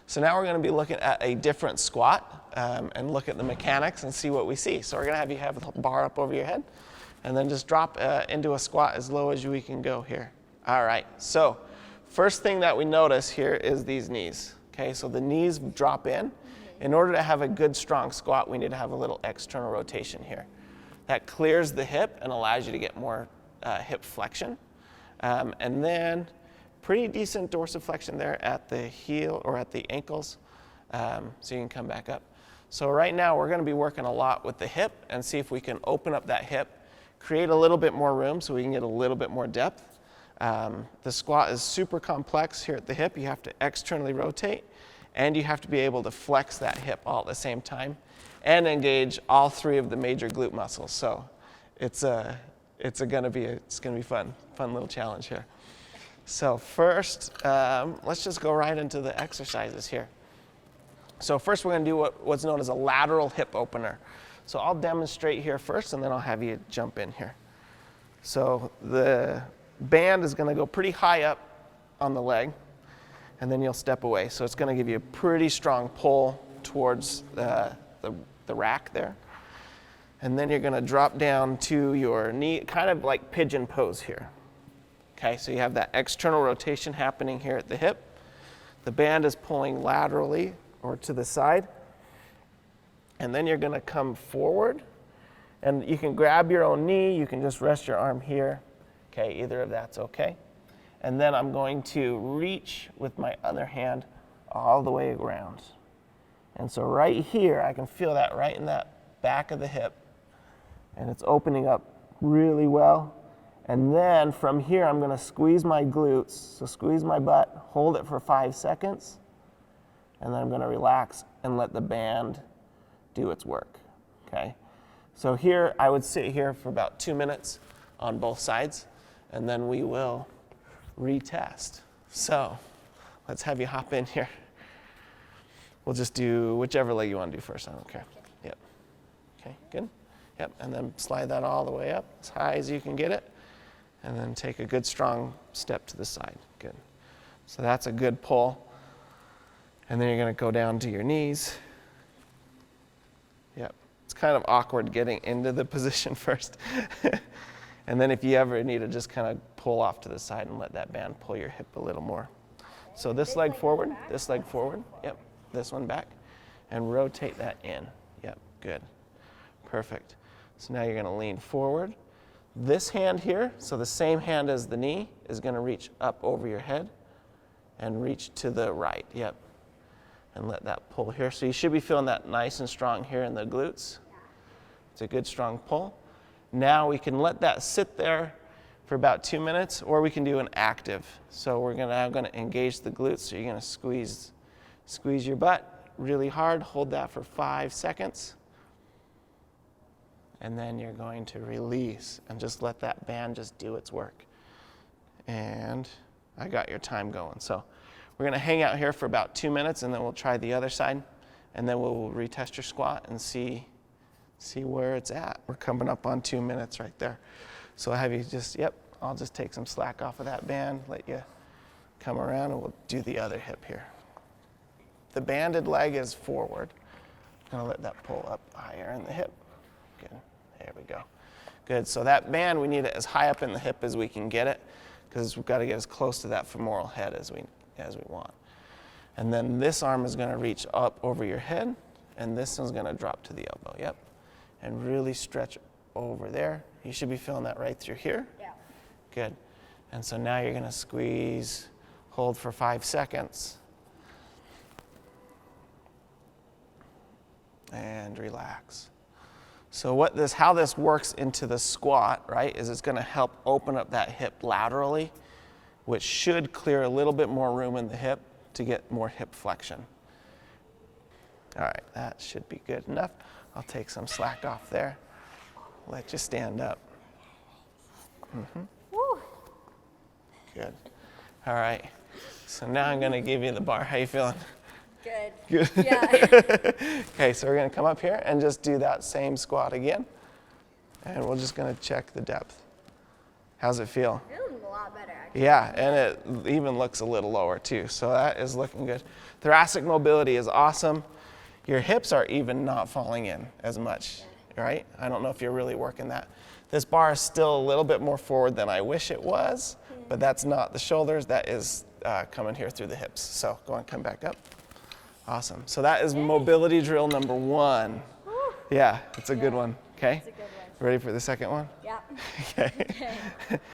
So now we're going to be looking at a different squat and look at the mechanics and see what we see. So we're going to have you have the bar up over your head and then just drop into a squat as low as we can go here. All right, so first thing that we notice here is these knees. Okay, so the knees drop in. In order to have a good strong squat, we need to have a little external rotation here. That clears the hip and allows you to get more hip flexion. And then pretty decent dorsiflexion there at the heel or at the ankles, so you can come back up. So right now we're going to be working a lot with the hip and see if we can open up that hip, create a little bit more room so we can get a little bit more depth. The squat is super complex here at the hip. You have to externally rotate and you have to be able to flex that hip all at the same time and engage all three of the major glute muscles. So it's gonna be fun little challenge here. So first, let's just go right into the exercises here. So first we're gonna do what's known as a lateral hip opener. So I'll demonstrate here first and then I'll have you jump in here. So the band is gonna go pretty high up on the leg and then you'll step away. So it's gonna give you a pretty strong pull towards the rack there. And then you're gonna drop down to your knee, kind of like pigeon pose here. Okay, so you have that external rotation happening here at the hip. The band is pulling laterally or to the side. And then you're gonna come forward and you can grab your own knee, you can just rest your arm here. Okay, either of that's okay. And then I'm going to reach with my other hand all the way around. And so right here, I can feel that right in that back of the hip. And it's opening up really well. And then from here, I'm gonna squeeze my glutes. So squeeze my butt, hold it for 5 seconds, and then I'm gonna relax and let the band do its work, okay? So here, I would sit here for about 2 minutes on both sides, and then we will retest. So let's have you hop in here. We'll just do whichever leg you wanna do first, I don't care. Yep, okay, good. Yep, and then slide that all the way up as high as you can get it. And then take a good strong step to the side. Good. So that's a good pull. And then you're going to go down to your knees. Yep. It's kind of awkward getting into the position first. And then if you ever need to just kind of pull off to the side and let that band pull your hip a little more. So this leg forward, this leg forward. Yep. This one back. And rotate that in. Yep. Good. Perfect. So now you're going to lean forward. This hand here, so the same hand as the knee, is going to reach up over your head and reach to the right. Yep. And let that pull here. So you should be feeling that nice and strong here in the glutes. It's a good strong pull. Now we can let that sit there for about 2 minutes, or we can do an active. So we're now going to engage the glutes. So you're going to squeeze your butt really hard. Hold that for 5 seconds. And then you're going to release and just let that band just do its work. And I got your time going. So we're gonna hang out here for about 2 minutes and then we'll try the other side and then we'll retest your squat and see where it's at. We're coming up on 2 minutes right there. So I'll have you just, yep, I'll just take some slack off of that band, let you come around and we'll do the other hip here. The banded leg is forward. I'm gonna let that pull up higher in the hip. Good. There we go. Good. So that band, we need it as high up in the hip as we can get it because we've got to get as close to that femoral head as we want. And then this arm is going to reach up over your head and this one's going to drop to the elbow. Yep. And really stretch over there. You should be feeling that right through here. Yeah. Good. And so now you're going to squeeze, hold for 5 seconds. And relax. So how this works into the squat, right, is it's going to help open up that hip laterally, which should clear a little bit more room in the hip to get more hip flexion. All right, that should be good enough. I'll take some slack off there. Let you stand up. Mm-hmm. Woo. Good. All right. So now I'm going to give you the bar. How you feeling? Good. Good. Yeah. Okay, so we're going to come up here and just do that same squat again. And we're just going to check the depth. How's it feel? Feeling a lot better, actually. Yeah, and it even looks a little lower too. So that is looking good. Thoracic mobility is awesome. Your hips are even not falling in as much, right? I don't know if you're really working that. This bar is still a little bit more forward than I wish it was, but that's not the shoulders, that is coming here through the hips. So go and come back up. Awesome. So that is mobility drill number 1. Yeah, it's a good one. Okay? It's a good one. Ready for the second one? Yeah. Okay.